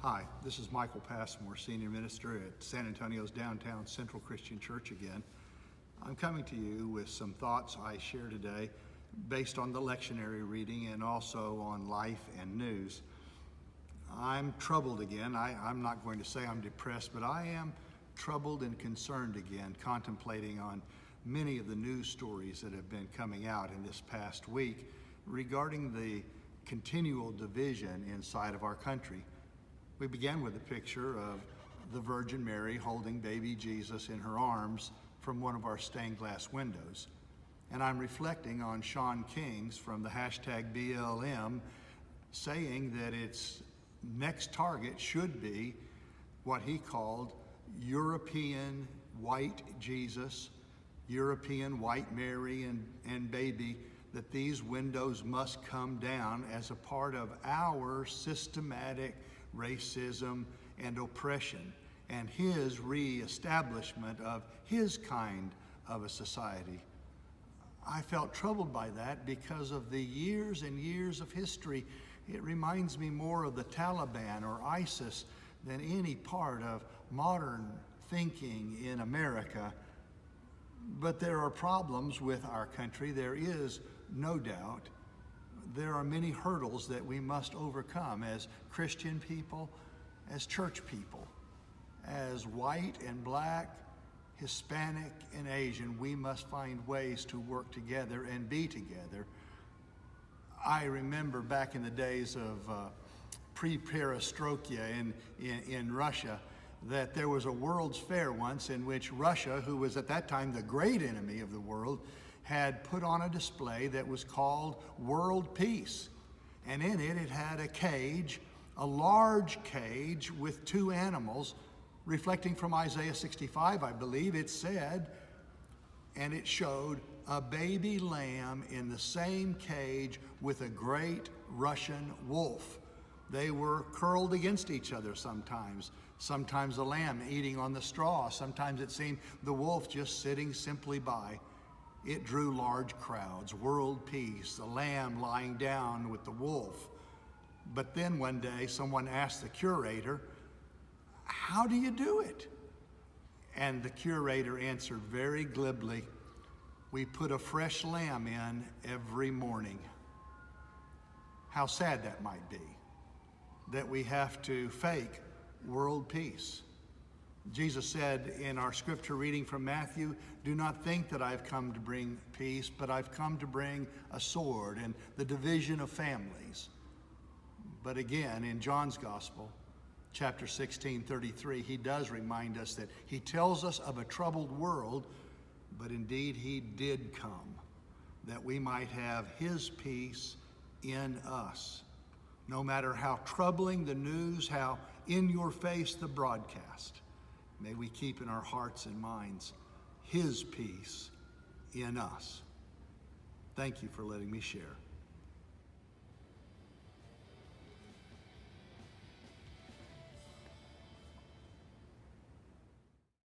Hi, this is Michael Passmore, Senior Minister at San Antonio's Downtown Central Christian Church again. I'm coming to you with some thoughts I share today based on the lectionary reading and also on life and news. I'm troubled again. I'm not going to say I'm depressed, but I am troubled and concerned again, contemplating on many of the news stories that have been coming out in this past week regarding the continual division inside of our country. We began with a picture of the Virgin Mary holding baby Jesus in her arms from one of our stained glass windows. And I'm reflecting on Sean King's from the hashtag BLM saying that its next target should be what he called European white Jesus, European white Mary and baby, that these windows must come down as a part of our systematic racism and oppression and his reestablishment of his kind of a society. I felt troubled by that because of the years and years of history. It reminds me more of the Taliban or ISIS than any part of modern thinking in America. But there are problems with our country, there is no doubt. There are many hurdles that we must overcome as Christian people, as church people, as white and black, Hispanic and Asian. We must find ways to work together and be together. I remember back in the days of pre-perestroika in Russia, that there was a World's Fair once in which Russia, who was at that time the great enemy of the world, had put on a display that was called World Peace. And in it, it had a cage, a large cage with two animals, reflecting from Isaiah 65, I believe. It said, and it showed a baby lamb in the same cage with a great Russian wolf. They were curled against each other sometimes. Sometimes the lamb eating on the straw. Sometimes it seemed the wolf just sitting simply by. It drew large crowds, world peace, the lamb lying down with the wolf. But then one day someone asked the curator, "How do you do it?" And the curator answered very glibly, "We put a fresh lamb in every morning." How sad that might be, that we have to fake world peace. Jesus said in our scripture reading from Matthew, "Do not think that I've come to bring peace, but I've come to bring a sword and the division of families." But again, in John's Gospel, chapter 16:33, he does remind us that he tells us of a troubled world, but indeed he did come, that we might have his peace in us. No matter how troubling the news, how in your face the broadcast, may we keep in our hearts and minds his peace in us. Thank you for letting me share.